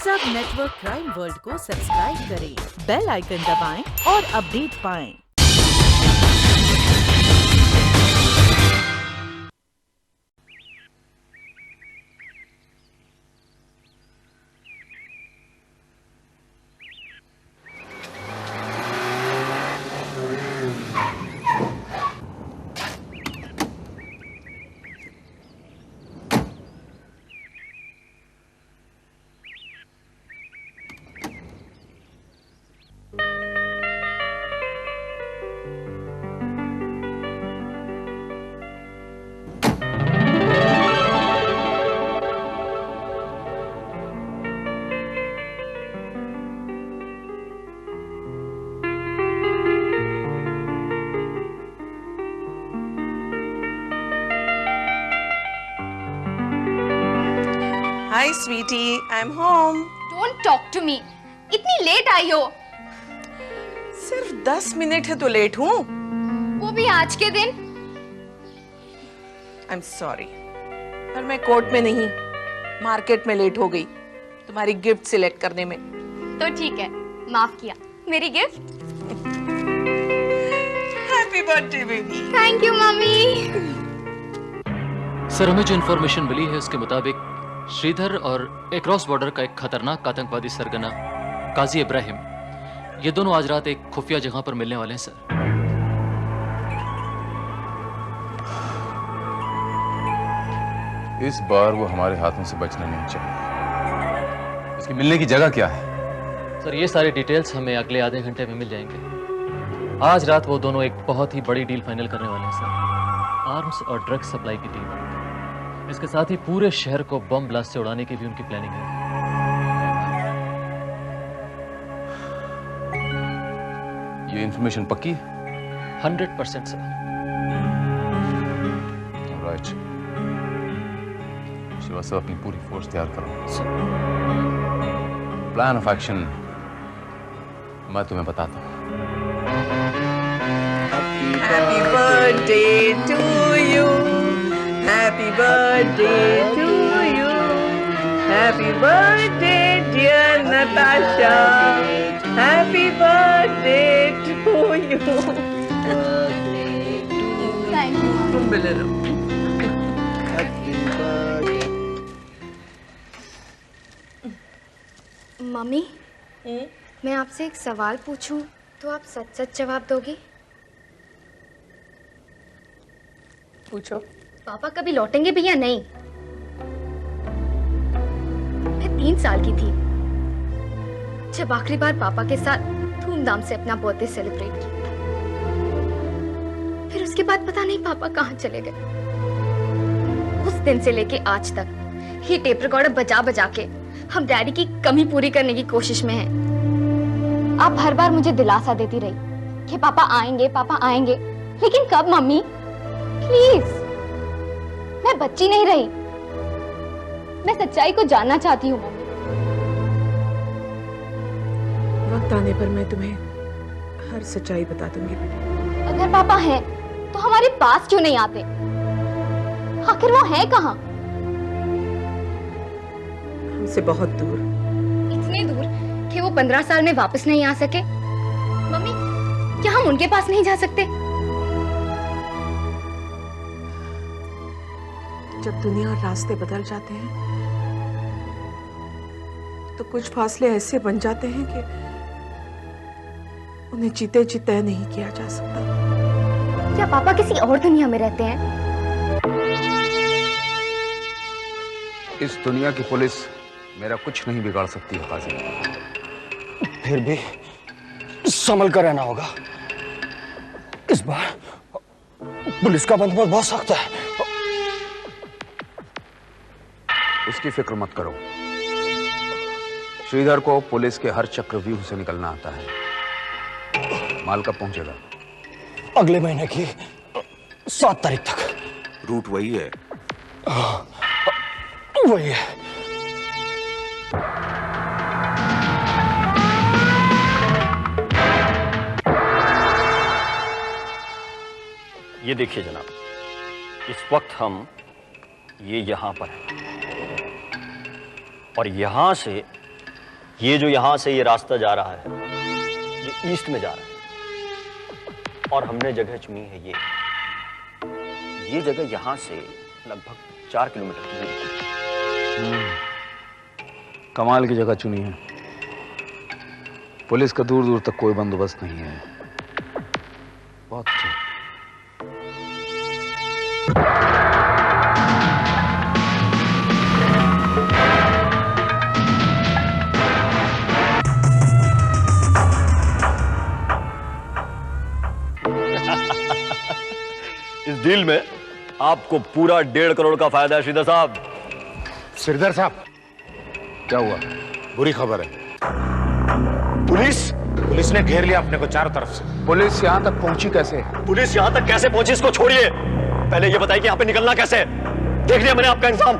सब network crime world को subscribe करें, बेल आइकन दबाएं और अपडेट पाएं। Hi, sweetie. I'm home. Don't talk to me. इतनी लेट आई हो? सिर्फ 10 मिनट है तो लेट हूँ। वो भी आज के दिन? I'm sorry. पर मैं कोर्ट में नहीं, मार्केट में लेट हो गई तुम्हारी गिफ्ट सिलेक्ट करने में। तो ठीक है, माफ किया। मेरी gift? Happy birthday baby. Thank you mummy. Sir, हमें जो इन्फॉर्मेशन मिली है उसके मुताबिक श्रीधर और अक्रॉस बॉर्डर का एक खतरनाक आतंकवादी सरगना काजी इब्राहिम, ये दोनों आज रात एक खुफिया जगह पर मिलने वाले हैं सर। इस बार वो हमारे हाथों से बचना नहीं चाहिए। उसकी मिलने की जगह क्या है? सर, ये सारे डिटेल्स हमें अगले आधे घंटे में मिल जाएंगे। आज रात वो दोनों एक बहुत ही बड़ी डील फाइनल करने वाले हैं सर। आर्म्स और ड्रग्स सप्लाई की डील। इसके साथ ही पूरे शहर को बम ब्लास्ट से उड़ाने की भी उनकी प्लानिंग है। ये इंफॉर्मेशन पक्की है? 100% सर। राइट। श्रीवास्तव, अपनी पूरी फोर्स तैयार करो। प्लान ऑफ एक्शन मैं तुम्हें बताता हूँ। Happy birthday to you. Happy birthday to you. Happy birthday dear Natasha. Happy birthday to you. Thank you. तुम भी ले लो। मम्मी, मैं आपसे एक सवाल पूछूं तो आप सच सच जवाब दोगी? पूछो। पापा कभी लौटेंगे भी या नहीं? मैं 3 साल की थी जब आखिरी बार पापा के साथ धूमधाम से अपना बर्थडे सेलिब्रेट किया। फिर उसके बाद पता नहीं पापा कहाँ चले गए। उस दिन से लेके आज तक ये टेप रिकॉर्डर बजा बजा के हम डैडी की कमी पूरी करने की कोशिश में हैं। आप हर बार मुझे दिलासा देती रही कि पापा आएंगे, लेकिन कब मम्मी? प्लीज, मैं बच्ची नहीं रही। मैं सच्चाई को जानना चाहती हूँ मम्मी। वक्त आने पर मैं तुम्हें हर सच्चाई बता दूंगी बेटा। अगर पापा हैं तो हमारे पास क्यों नहीं आते? आखिर वो है कहाँ? हमसे बहुत दूर। इतने दूर कि वो 15 साल में वापस नहीं आ सके? मम्मी, क्या हम उनके पास नहीं जा सकते? जब दुनिया और रास्ते बदल जाते हैं तो कुछ फासले ऐसे बन जाते हैं कि उन्हें जीते जी तय नहीं किया जा सकता। क्या पापा किसी और दुनिया में रहते हैं? इस दुनिया की पुलिस मेरा कुछ नहीं बिगाड़ सकती है काजी। फिर भी संभल कर रहना होगा। इस बार पुलिस का बंदोबस्त बहुत सख्त है। उसकी फिक्र मत करो। श्रीधर को पुलिस के हर चक्रव्यूह से निकलना आता है। माल कब पहुंचेगा? अगले महीने की 7 तारीख तक। रूट वही है? वही है। ये देखिए जनाब, इस वक्त हम ये यहां पर हैं और यहां से ये जो यहां से ये रास्ता जा रहा है, ये ईस्ट में जा रहा है और हमने जगह चुनी है ये जगह यहां से लगभग 4 किलोमीटर की दूरी पर। कमाल की जगह चुनी है। पुलिस का दूर दूर तक कोई बंदोबस्त नहीं है। बहुत अच्छा। इस डील में आपको पूरा 1.5 करोड़ का फायदा है श्रीधर साहब। श्रीधर साहब, क्या हुआ? बुरी खबर है। पुलिस ने घेर लिया अपने को चारों तरफ से। पुलिस यहाँ तक पहुंची कैसे? पुलिस यहां तक कैसे पहुंची इसको छोड़िए, पहले ये बताइए कि यहां पे निकलना कैसे है। देख लिया मैंने आपका इंतजाम।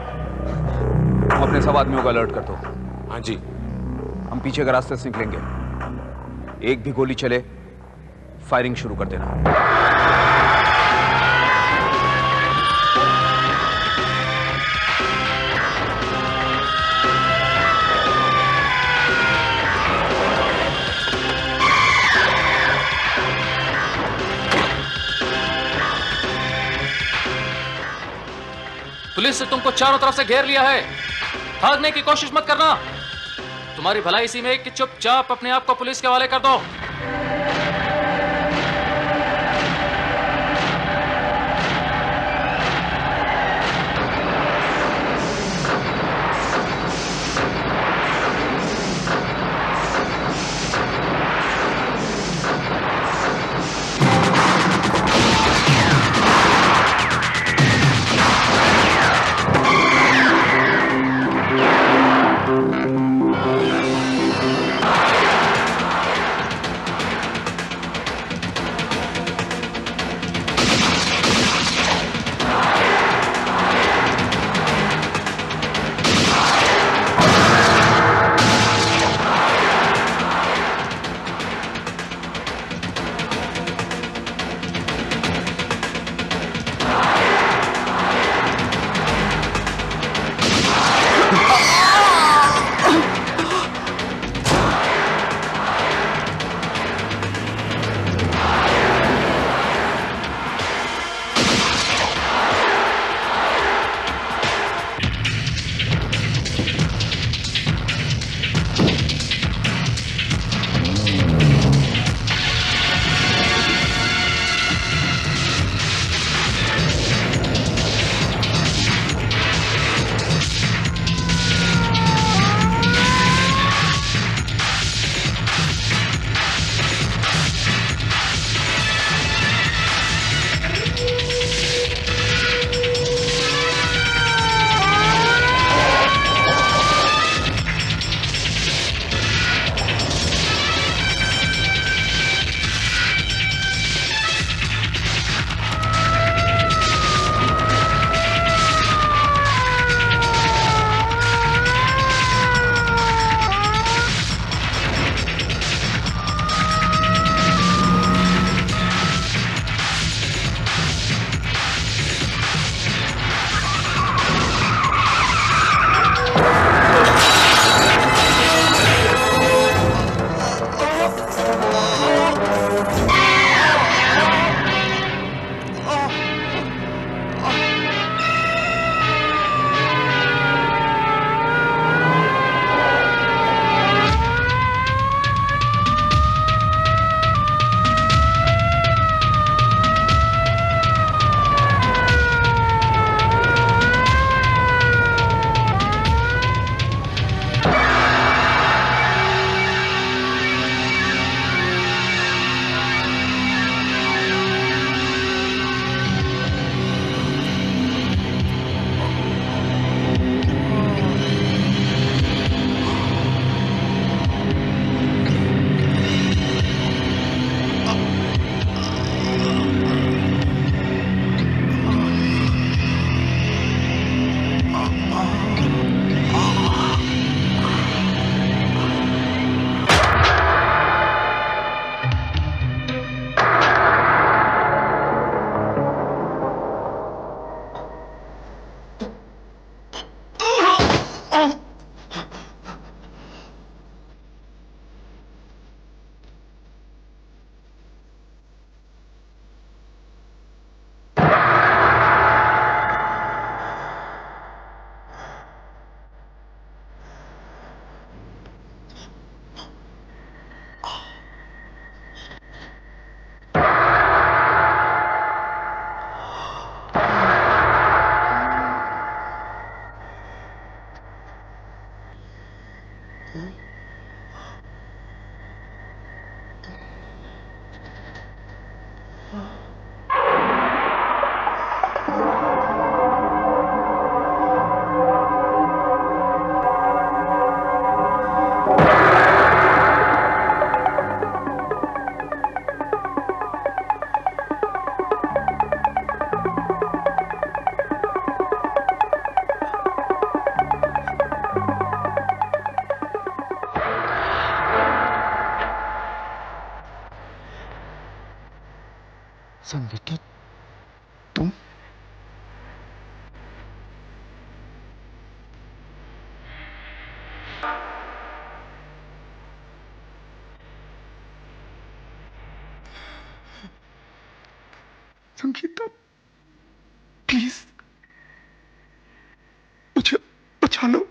तुम अपने सब आदमियों को अलर्ट कर दो। हाँ जी। हम पीछे के रास्ते से निकलेंगे। एक भी गोली चले, फायरिंग शुरू कर देना। पुलिस से तुमको चारों तरफ से घेर लिया है। भागने की कोशिश मत करना। तुम्हारी भलाई इसी में है कि चुपचाप अपने आप को पुलिस के हवाले कर दो। संगीता, तुम? संगीता, प्लीज मुझे बचा लो।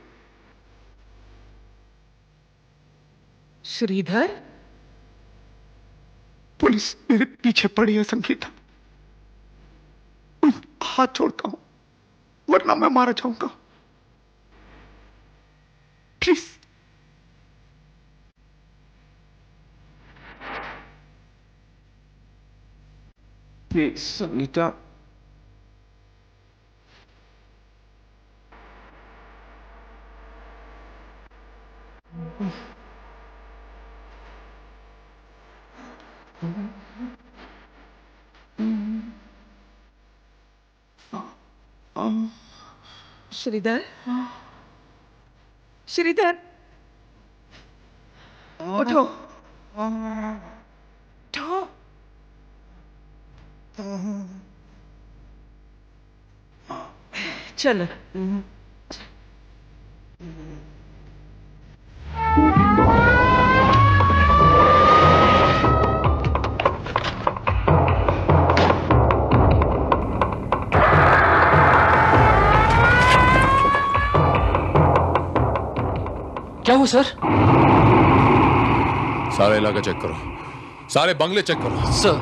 श्रीधर, पुलिस मेरे पीछे पड़ी है संगीता। हाथ छोड़ता हूं, वरना मैं मारा जाऊंगा। प्लीज। प्लीज संगीता। श्रीधर, श्रीधर, उठो, उठो। चलो। क्या हुआ सर? सारा इलाका चेक करो, सारे बंगले चेक करो सर।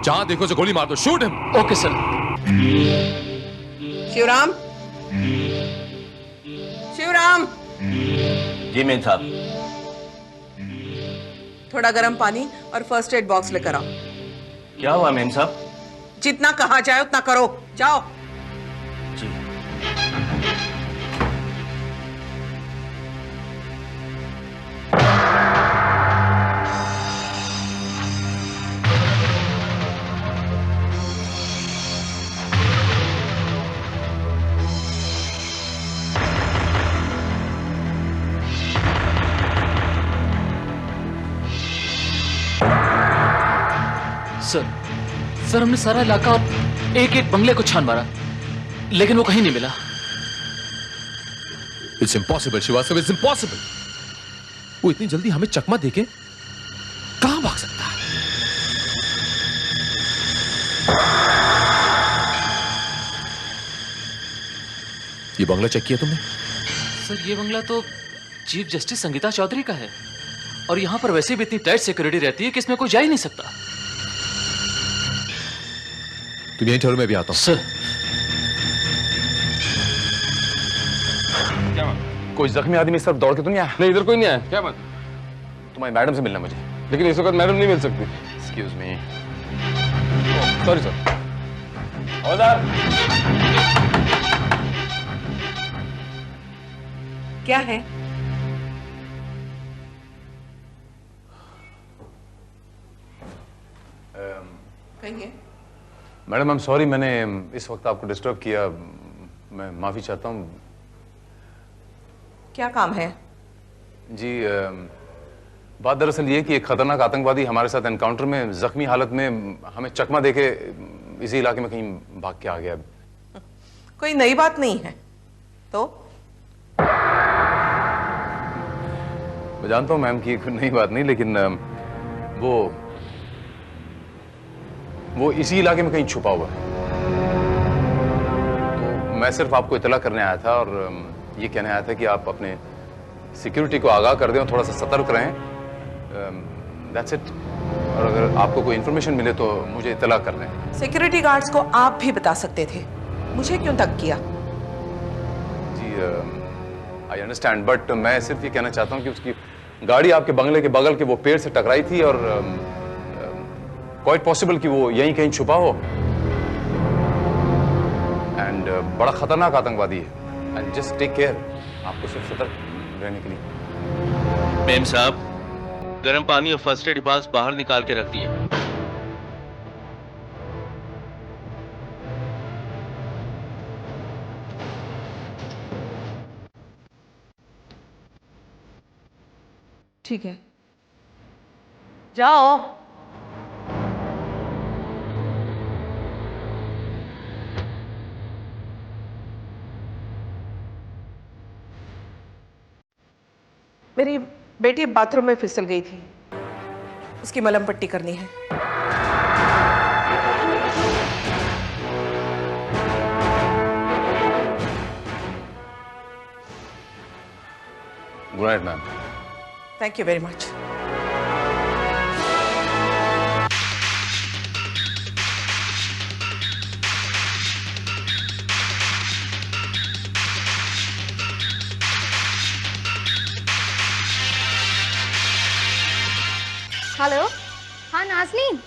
जहां देखो से गोली मार दो, shoot him. Okay sir. Shivram, Shivram, जी मेम साहब। थोड़ा गर्म पानी और फर्स्ट एड बॉक्स लेकर आओ। क्या हुआ मेम साहब? जितना कहा जाए उतना करो, जाओ। जी। सर हमने सारा इलाका और एक एक बंगले को छान मारा, लेकिन वो कहीं नहीं मिला। It's impossible Srivastava, it's impossible. वो इतनी जल्दी हमें चकमा देके कहां भाग सकता है? ये बंगला चेक किया तुमने? सर ये बंगला तो चीफ जस्टिस संगीता चौधरी का है, और यहां पर वैसे भी इतनी टाइट सिक्योरिटी रहती है कि इसमें कोई जा ही नहीं सकता। तुम यहीं ठहरो, मैं भी आता हूं। सर क्या बात? कोई जख्मी आदमी इस तरफ दौड़ के तो नहीं आया? नहीं, इधर कोई नहीं आया। क्या बात? तुम्हारी मैडम से मिलना मुझे। लेकिन इस वक्त मैडम नहीं मिल सकती। Excuse me. Sorry sir. क्या है? कहिए। मैडम आई एम सॉरी, मैंने इस वक्त आपको डिस्टर्ब किया, मैं माफी चाहता हूँ। क्या काम है? जी बात दरअसल ये कि एक खतरनाक आतंकवादी हमारे साथ एनकाउंटर में जख्मी हालत में हमें चकमा देके इसी इलाके में कहीं भाग के आ गया। कोई नई बात नहीं है तो? मैं जानता हूँ मैम कि कोई नई बात नहीं, लेकिन वो इसी इलाके में कहीं छुपा हुआ है। तो मैं सिर्फ आपको इतला करने आया था और ये कहने आया था कि आप अपने सिक्योरिटी को आगाह कर दें और थोड़ा सा सतर्क रहें। That's it. और अगर आपको कोई इन्फॉर्मेशन मिले तो मुझे इतला कर दें। सिक्योरिटी गार्ड्स को आप भी बता सकते थे, मुझे क्यों तक किया? जी आई अंडरस्टैंड, बट मैं सिर्फ ये कहना चाहता हूँ कि उसकी गाड़ी आपके बंगले के बगल के वो पेड़ से टकराई थी और क्वाइट पॉसिबल कि वो यहीं कहीं छुपा हो, एंड बड़ा खतरनाक आतंकवादी है। एंड जस्ट टेक केयर, आपको सिर्फ सतर्क रहने के लिए। मेम साहब, गर्म पानी और फर्स्ट एड बॉक्स बाहर निकाल के रख दिए। ठीक है, जाओ। मेरी बेटी बाथरूम में फिसल गई थी, उसकी मलहम पट्टी करनी है। Good night ma'am. Thank you very much. Hello, हाँ नाज़नीन,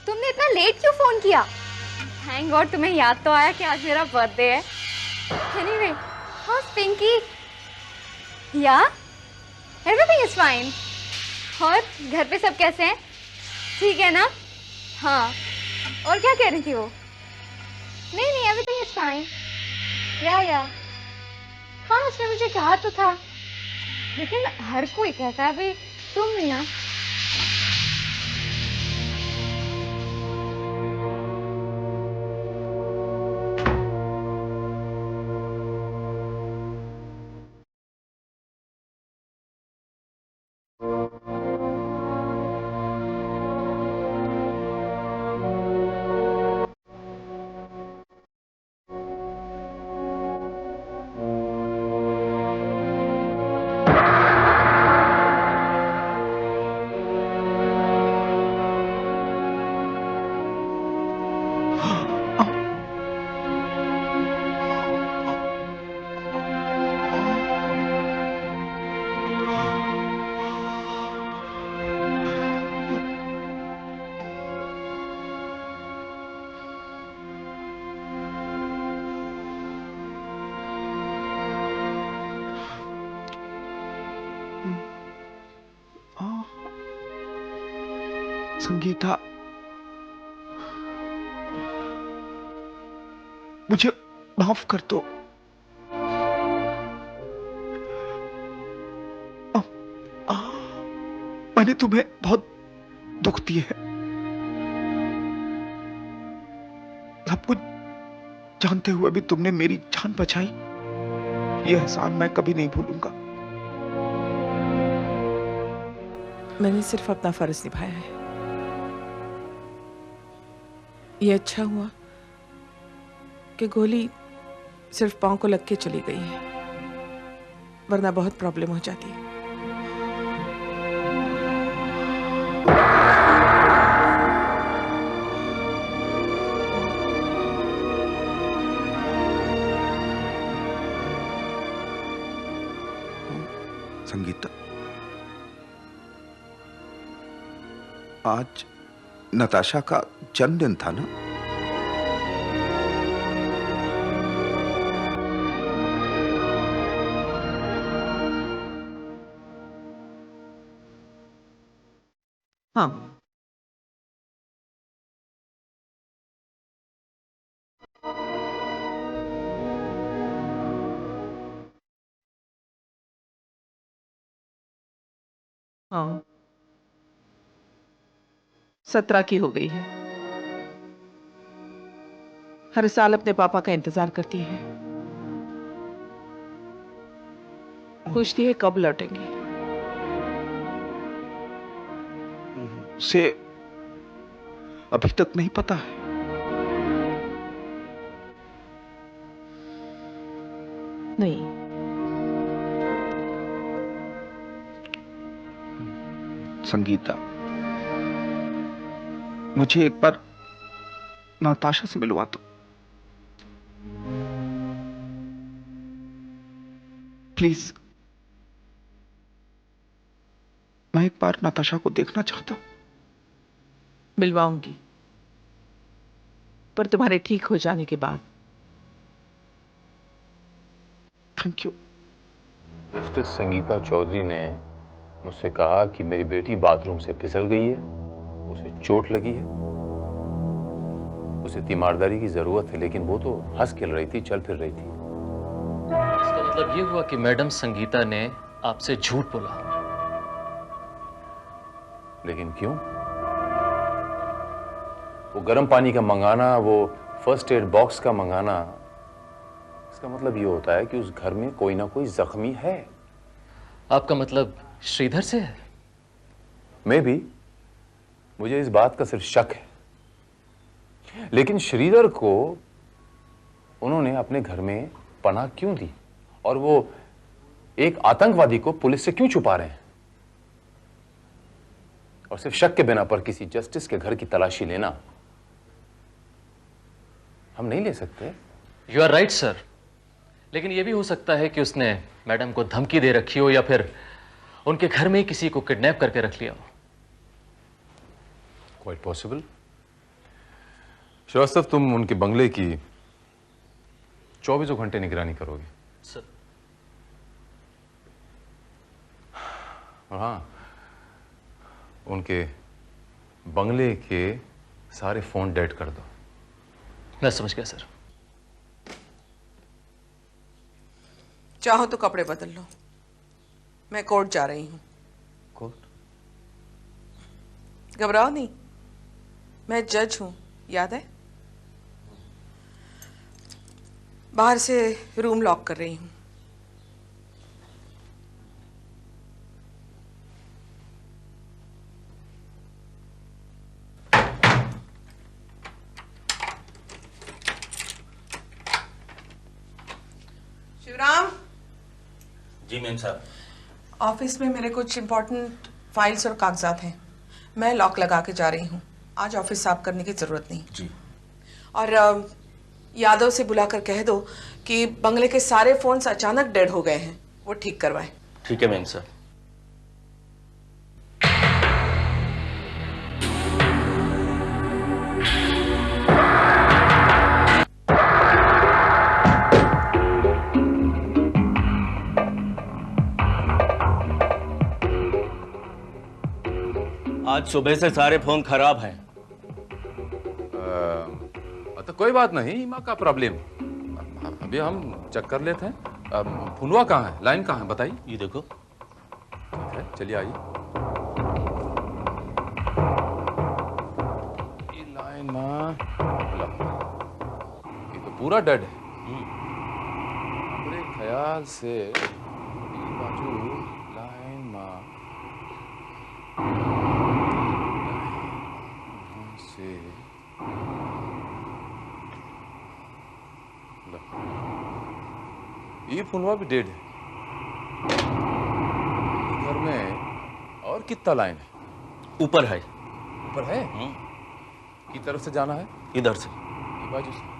तुमने इतना लेट क्यों फोन किया? थैंक गॉड तुम्हें याद तो आया कि आज मेरा बर्थडे है। Anyway, how is Pinky? Yeah everything is fine. और घर पे सब कैसे हैं? ठीक है ना? हाँ, और क्या कह रही थी वो? नहीं, एवरीथिंग इज फाइन। या हाँ, उसने मुझे कहा तो था, लेकिन हर कोई कहता है भाई तुम नहीं ना। संगीता, मुझे माफ कर दो। मैंने तुम्हें बहुत दुख दिए है, सब कुछ जानते हुए भी तुमने मेरी जान बचाई। यह एहसान मैं कभी नहीं भूलूंगा। मैंने सिर्फ अपना फर्ज निभाया है। ये अच्छा हुआ कि गोली सिर्फ पांव को लग के चली गई है, वरना बहुत प्रॉब्लम हो जाती है। संगीता, आज नताशा का जन्मदिन था ना? हाँ, हाँ, 17 की हो गई है। हर साल अपने पापा का इंतजार करती है, पूछती है कब लौटेंगे। उसे अभी तक नहीं पता है। नहीं, संगीता, मुझे एक बार नताशा से मिलवा दो प्लीज। मैं एक बार नताशा को देखना चाहता हूँ। मिलवाऊंगी, पर तुम्हारे ठीक हो जाने के बाद। Thank you. Justice Sangeeta Chaudhary ने मुझसे कहा कि मेरी बेटी बाथरूम से फिसल गई है, उसे चोट लगी है, उसे तीमारदारी की जरूरत है, लेकिन वो तो हंस खेल रही थी, चल फिर रही थी। इसका मतलब ये हुआ कि मैडम संगीता ने आपसे झूठ बोला। लेकिन क्यों? वो गर्म पानी का मंगाना, वो फर्स्ट एड बॉक्स का मंगाना, इसका मतलब ये होता है कि उस घर में कोई ना कोई जख्मी है। आपका मतलब श्रीधर से है? मैं भी, मुझे इस बात का सिर्फ शक है, लेकिन श्रीधर को उन्होंने अपने घर में पनाह क्यों दी, और वो एक आतंकवादी को पुलिस से क्यों छुपा रहे हैं? और सिर्फ शक के बिना पर किसी जस्टिस के घर की तलाशी लेना हम नहीं ले सकते। यू आर राइट सर, लेकिन यह भी हो सकता है कि उसने मैडम को धमकी दे रखी हो, या फिर उनके घर में ही किसी को किडनैप करके रख लिया हो। Quite possible. श्रीवास्तव, तुम उनके बंगले की 24 घंटे निगरानी करोगे? सर। और हाँ, उनके बंगले के सारे फोन डेड कर दो। मैं समझ गया सर। चाहो तो कपड़े बदल लो, मैं कोर्ट जा रही हूँ। कोर्ट? घबराओ नहीं, मैं जज हूँ, याद है? बाहर से रूम लॉक कर रही हूँ। शिवराम। जी मैम साहब। ऑफिस में मेरे कुछ इंपॉर्टेंट फाइल्स और कागजात हैं, मैं लॉक लगा के जा रही हूँ। आज ऑफिस साफ करने की जरूरत नहीं जी। और यादव से बुलाकर कह दो कि बंगले के सारे फोन्स अचानक डेड हो गए हैं, वो ठीक करवाए। ठीक है मैम साहब। आज सुबह से सारे फोन खराब हैं। तो कोई बात नहीं, माँ का प्रॉब्लम अभी हम चेक कर लेते हैं। फुनवा कहाँ है, लाइन कहाँ है, बताइए। ये देखो। ठीक है, चलिए आइए। ये लाइन माँ, ये तो पूरा डेड है। मेरे ख्याल से बाजू लाइन माँ से ये फोनवा भी डेड है। घर में और कितना लाइन है? ऊपर है। ऊपर है? की तरफ से जाना है? इधर से। ये बाजू से।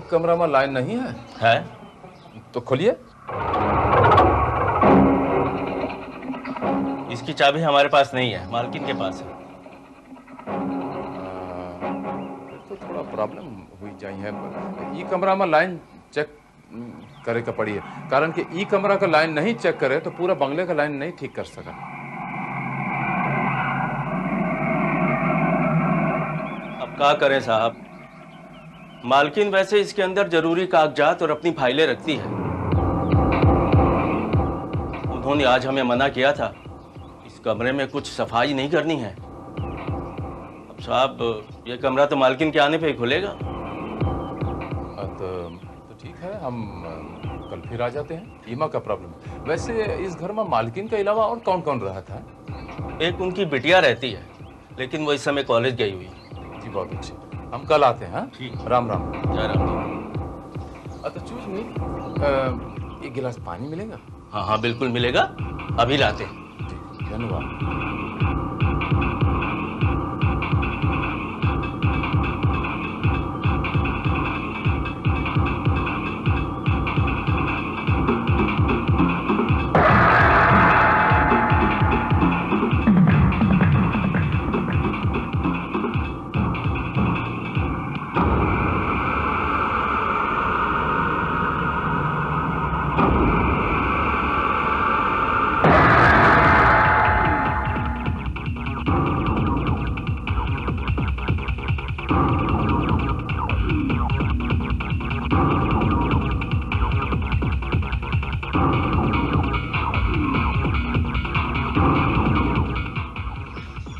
कमरा में लाइन नहीं है? है तो खोलिए। इसकी चाबी हमारे पास नहीं है, मालकिन के पास है। तो थोड़ा प्रॉब्लम हुई जाई है। ई कमरा में लाइन चेक करे का पड़ी है, कारण कि ई कमरा का लाइन नहीं चेक करे तो पूरा बंगले का लाइन नहीं ठीक कर सका। अब क्या करें साहब, मालकिन वैसे इसके अंदर जरूरी कागजात और अपनी फाइलें रखती है। उन्होंने आज हमें मना किया था, इस कमरे में कुछ सफाई नहीं करनी है। अब साहब, ये कमरा तो मालकिन के आने पे ही खुलेगा। तो ठीक है, हम कल फिर आ जाते हैं, ईमा का प्रॉब्लम। वैसे इस घर में मालकिन के अलावा और कौन कौन रहा था? एक उनकी बिटिया रहती है, लेकिन वो इस समय कॉलेज गई हुई। जी बहुत अच्छे, हम कल आते हैं। हाँ ठीक। राम राम। जय राम जी। अच्छा चूज मी, एक गिलास पानी मिलेगा? हाँ हाँ बिल्कुल मिलेगा, अभी लाते हैं। जी धन्यवाद।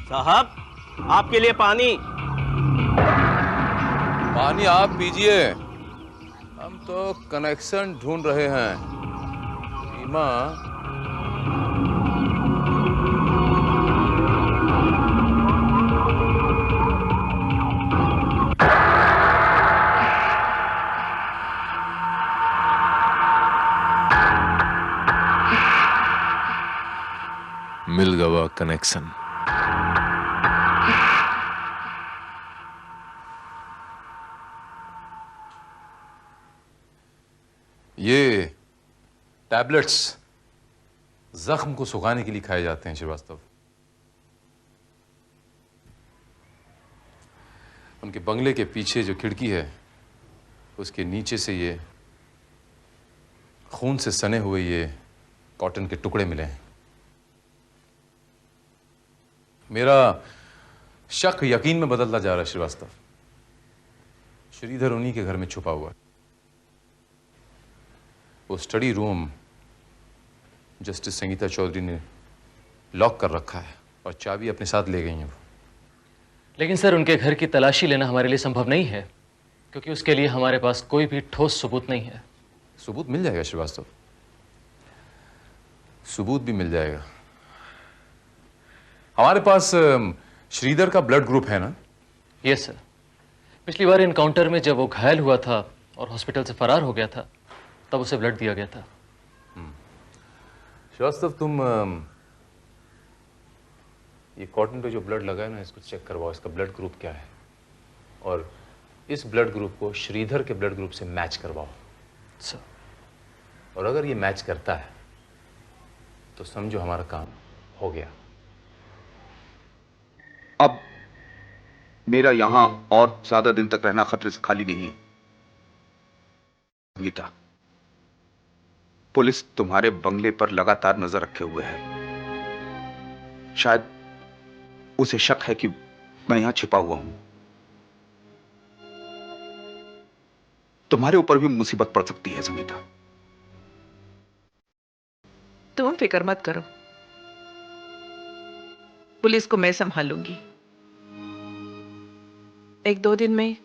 साहब, आपके लिए पानी। पानी आप पीजिए, हम तो कनेक्शन ढूंढ रहे हैं। ईमा, मिल गया कनेक्शन। ये टैबलेट्स जख्म को सुखाने के लिए खाए जाते हैं श्रीवास्तव। उनके बंगले के पीछे जो खिड़की है उसके नीचे से ये खून से सने हुए ये कॉटन के टुकड़े मिले हैं। मेरा शक यकीन में बदलता जा रहा है श्रीवास्तव। श्रीधर उन्हीं के घर में छुपा हुआ है। वो study room justice Sangeeta Chaudhary ने लॉक कर रखा है और चाबी अपने साथ ले गई हैं वो। लेकिन सर उनके घर की तलाशी लेना हमारे लिए संभव नहीं है, क्योंकि उसके लिए हमारे पास कोई भी ठोस सबूत नहीं है। सबूत मिल जाएगा श्रीवास्तव, सबूत भी मिल जाएगा। हमारे पास श्रीधर का ब्लड ग्रुप है ना? Yes sir. पिछली बार इनकाउंटर में जब वो घायल हुआ था और हॉस्पिटल से फरार हो गया था, तब उसे ब्लड दिया गया था। श्रीवास्तव, तुम ये कॉटन पे जो ब्लड लगा है ना, इसको चेक करवाओ, इसका ब्लड ग्रुप क्या है, और इस ब्लड ग्रुप को श्रीधर के ब्लड ग्रुप से मैच करवाओ सर। और अगर ये मैच करता है तो समझो हमारा काम हो गया। अब मेरा यहां और ज्यादा दिन तक रहना खतरे से खाली नहीं है। गीता, पुलिस तुम्हारे बंगले पर लगातार नजर रखे हुए है। शायद उसे शक है कि मैं यहां छिपा हुआ हूं। तुम्हारे ऊपर भी मुसीबत पड़ सकती है संगीता। तुम फिक्र मत करो, पुलिस को मैं संभालूंगी। 1-2 दिन में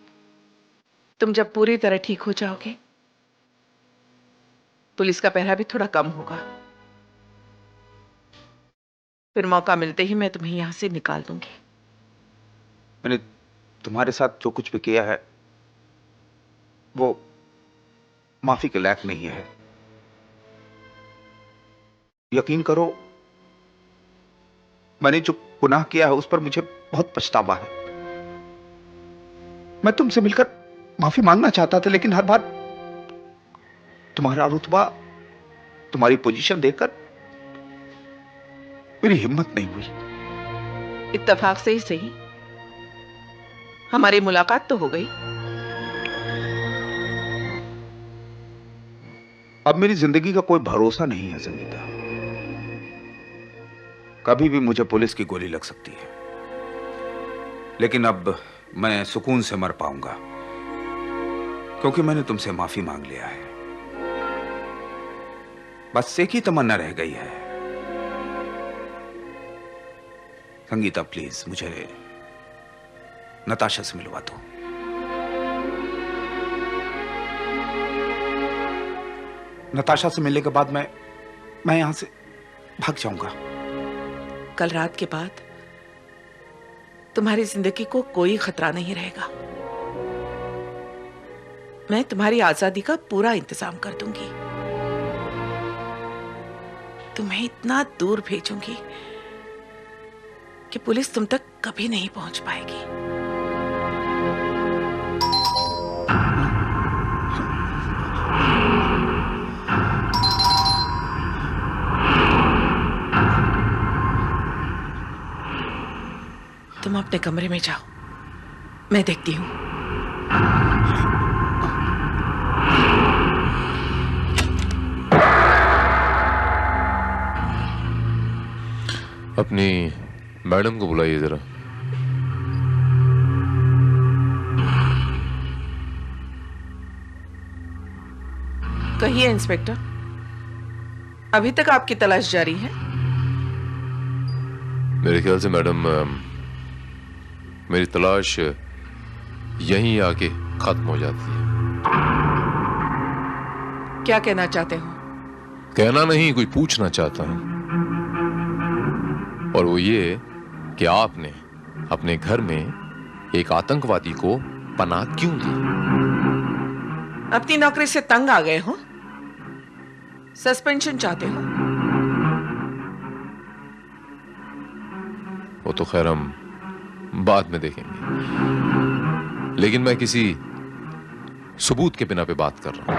तुम जब पूरी तरह ठीक हो जाओगे, पुलिस का पहरा भी थोड़ा कम होगा। फिर मौका मिलते ही मैं तुम्हें यहां से निकाल दूंगी। मैंने तुम्हारे साथ जो कुछ भी किया है वो माफी के लायक नहीं है। यकीन करो, मैंने जो गुनाह किया है उस पर मुझे बहुत पछतावा है। मैं तुमसे मिलकर माफी मांगना चाहता था, लेकिन हर बार तुम्हारा रुतबा, तुम्हारी पोजीशन देखकर मेरी हिम्मत नहीं हुई। इत्तेफाक से ही सही, हमारी मुलाकात तो हो गई। अब मेरी जिंदगी का कोई भरोसा नहीं है संगीता। कभी भी मुझे पुलिस की गोली लग सकती है, लेकिन अब मैं सुकून से मर पाऊंगा, क्योंकि मैंने तुमसे माफी मांग लिया है। बस एक ही तमन्ना रह गई है। संगीता प्लीज मुझे नताशा से मिलवा दो। नताशा से मिलने के बाद मैं यहां से भाग जाऊंगा। कल रात के बाद तुम्हारी जिंदगी को कोई खतरा नहीं रहेगा। मैं तुम्हारी आजादी का पूरा इंतजाम कर दूंगी। तुम्हें इतना दूर भेजूंगी कि पुलिस तुम तक कभी नहीं पहुंच पाएगी। तुम अपने कमरे में जाओ, मैं देखती हूं। अपनी मैडम को बुलाइए जरा। कहिए इंस्पेक्टर, अभी तक आपकी तलाश जारी है? मेरे ख्याल से मैडम मेरी तलाश यहीं आके खत्म हो जाती है। क्या कहना चाहते हो? कहना नहीं, कोई पूछना चाहता हूं, और वो ये कि आपने अपने घर में एक आतंकवादी को पनाह क्यों दी? अपनी नौकरी से तंग आ गए हो? सस्पेंशन चाहते हो? वो तो खैर हम बाद में देखेंगे, लेकिन मैं किसी सबूत के बिना पे बात कर रहा हूं।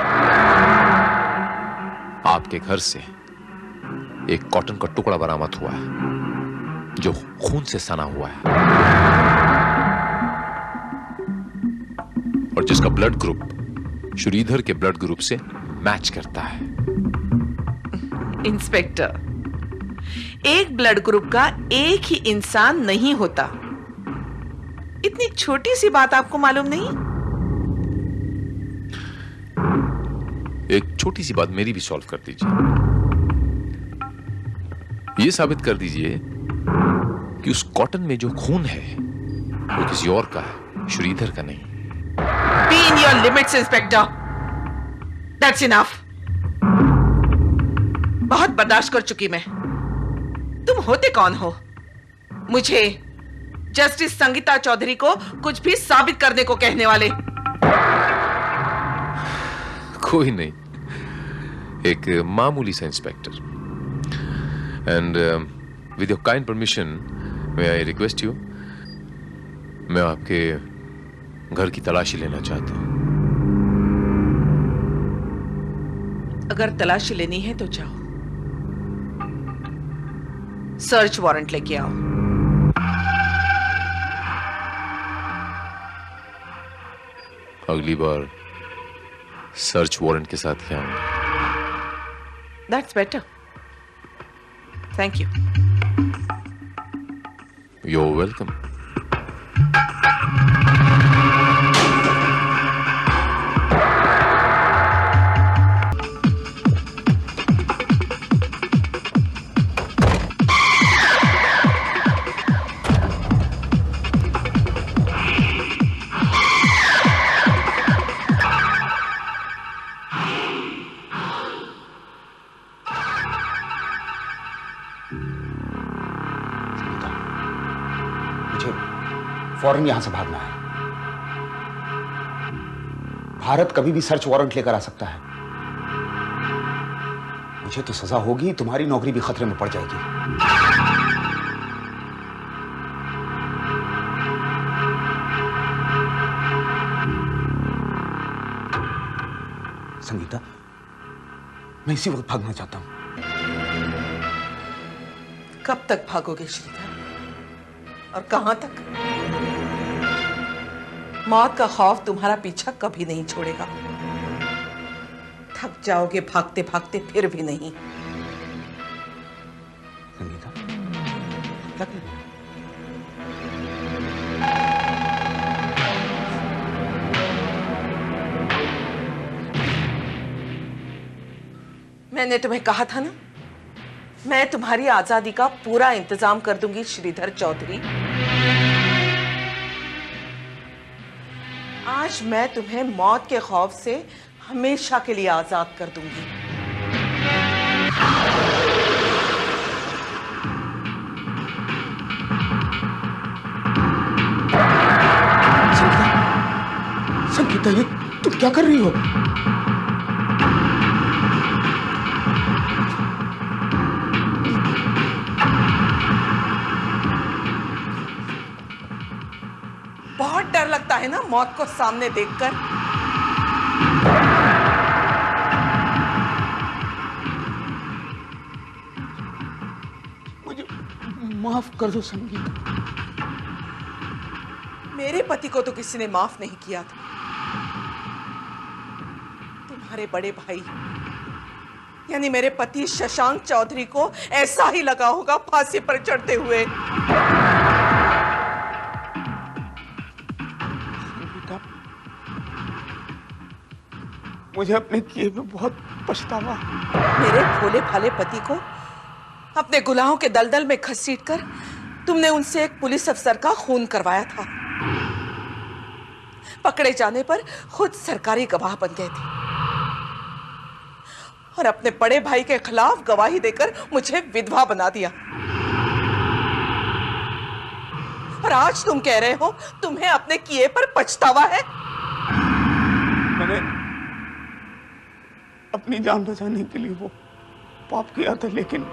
आपके घर से एक कॉटन का टुकड़ा बरामद हुआ है जो खून से सना हुआ है, और जिसका ब्लड ग्रुप श्रीधर के ब्लड ग्रुप से मैच करता है। इंस्पेक्टर, एक ब्लड ग्रुप का एक ही इंसान नहीं होता। इतनी छोटी सी बात आपको मालूम नहीं? एक छोटी सी बात मेरी भी सॉल्व कर दीजिए। ये साबित कर दीजिए कि उस कॉटन में जो खून है वो किसी और का है, श्रीधर का नहीं। Be in your limits, inspector. That's enough। बहुत बर्दाश्त कर चुकी मैं। तुम होते कौन हो मुझे जस्टिस संगीता चौधरी को कुछ भी साबित करने को कहने वाले? कोई नहीं, एक मामूली सा inspector. And with your kind permission may I request you, मैं आपके घर की तलाशी लेना चाहता हूं। अगर तलाशी लेनी है तो जाओ, सर्च वारंट लेके आओ। अगली बार सर्च वारंट के साथ क्या आऊंगा। That's better. Thank you. You're welcome. फौरन यहां से भागना है। भारत कभी भी सर्च वारंट लेकर आ सकता है। मुझे तो सजा होगी, तुम्हारी नौकरी भी खतरे में पड़ जाएगी। संगीता, मैं इसी वक्त भागना चाहता हूं। कब तक भागोगे श्रीधर, और कहां तक? मौत का खौफ तुम्हारा पीछा कभी नहीं छोड़ेगा। थक जाओगे भागते भागते, फिर भी नहीं। संगीता, क्या कर रही हो? मैंने तुम्हें कहा था ना, मैं तुम्हारी आजादी का पूरा इंतजाम कर दूंगी श्रीधर चौधरी। आज मैं तुम्हें मौत के खौफ से हमेशा के लिए आजाद कर दूंगी। संगीता, ये तुम क्या कर रही हो? बहुत डर लगता है ना मौत को सामने देखकर। मुझे माफ कर दो संगीता। मेरे पति को तो किसी ने माफ नहीं किया था। तुम्हारे बड़े भाई यानी मेरे पति शशांक चौधरी को ऐसा ही लगा होगा फांसी पर चढ़ते हुए। संगीता, मुझे अपने किए पे बहुत पछतावा। मेरे भोले भाले पति को अपने गुनाहों के दलदल में घसीटकर तुमने उनसे एक पुलिस अफसर का खून करवाया था। पकड़े जाने पर खुद सरकारी गवाह बन गए थे और अपने बड़े भाई के खिलाफ गवाही देकर मुझे विधवा बना दिया। और आज तुम कह रहे हो तुम्हें अपने किए पर पछतावा है। मैंने अपनी जान बचाने के लिए वो पाप किया था, लेकिन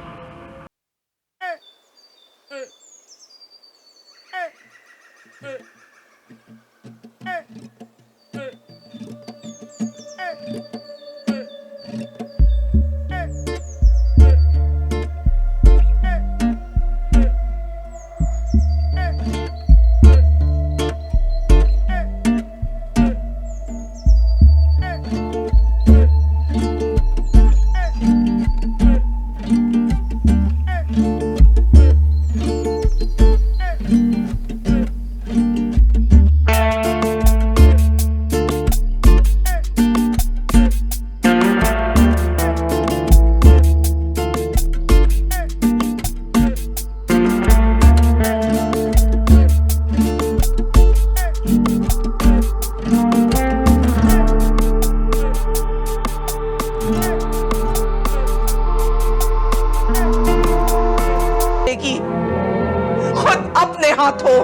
खुद अपने हाथों।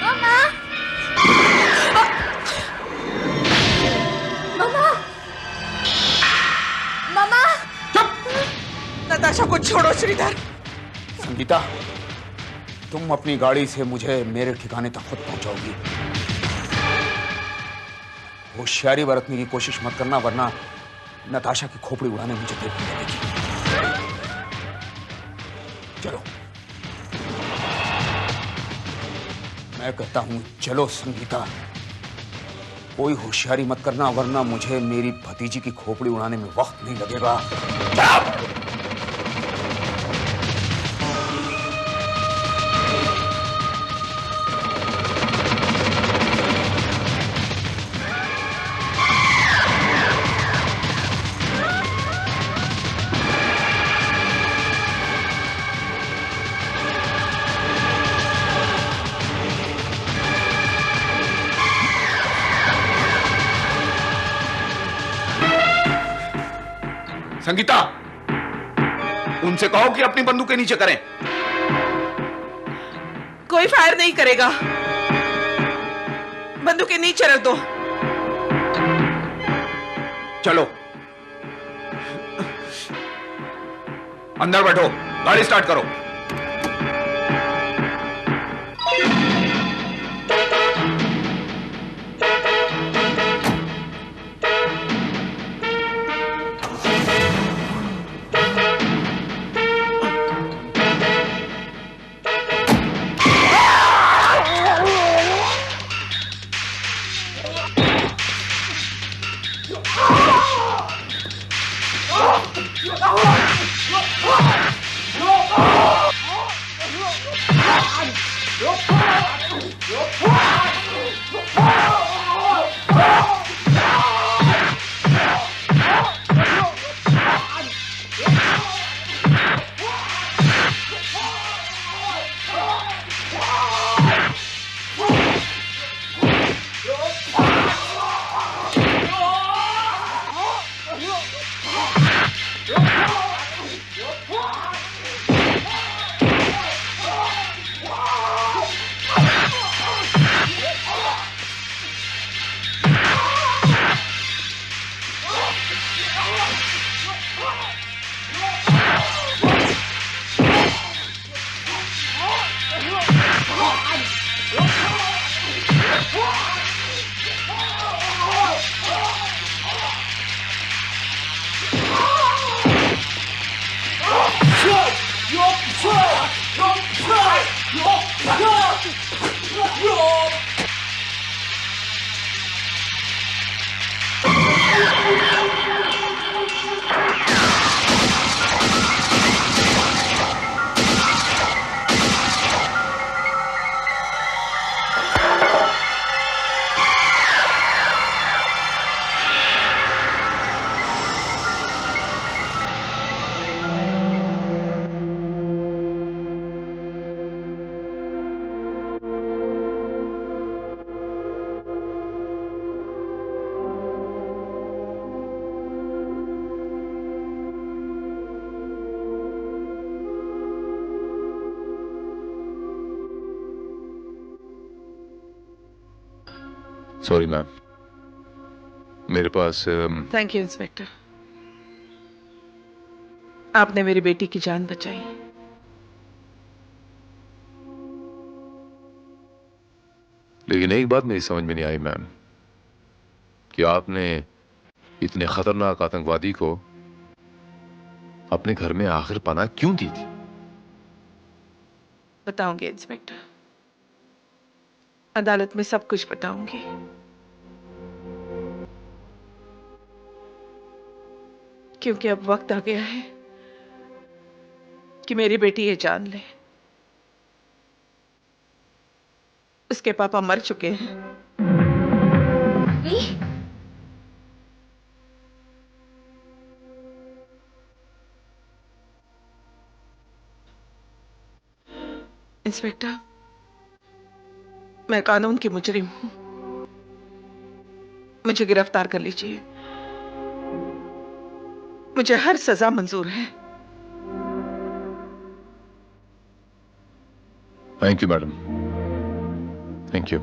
मामा! मामा! मामा! नताशा को छोड़ो श्रीधर। संगीता, तुम अपनी गाड़ी से मुझे मेरे ठिकाने तक खुद पहुंचाओगी। होशियारी बरतने की कोशिश मत करना, वरना नताशा की खोपड़ी उड़ाने मुझे देर नहीं लगेगी। चलो, मैं कहता हूं चलो संगीता। कोई होशियारी मत करना, वरना मुझे मेरी भतीजी की खोपड़ी उड़ाने में वक्त नहीं लगेगा। संगीता, उनसे कहो कि अपनी बंदूकें नीचे करें। कोई फायर नहीं करेगा। बंदूकें नीचे रख दो। चलो अंदर बैठो, गाड़ी स्टार्ट करो। सॉरी मैम, मेरे पास थैंक यू इंस्पेक्टर, आपने मेरी बेटी की जान बचाई। लेकिन एक बात मेरी समझ में नहीं आई मैम, कि आपने इतने खतरनाक आतंकवादी को अपने घर में आखिर पनाह क्यों दी थी? बताऊंगी इंस्पेक्टर, अदालत में सब कुछ बताऊंगी। क्योंकि अब वक्त आ गया है कि मेरी बेटी ये जान ले, उसके पापा मर चुके हैं। इंस्पेक्टर, मैं कानून की मुजरिम हूं, मुझे गिरफ्तार कर लीजिए, मुझे हर सजा मंजूर है। Thank you madam, thank you.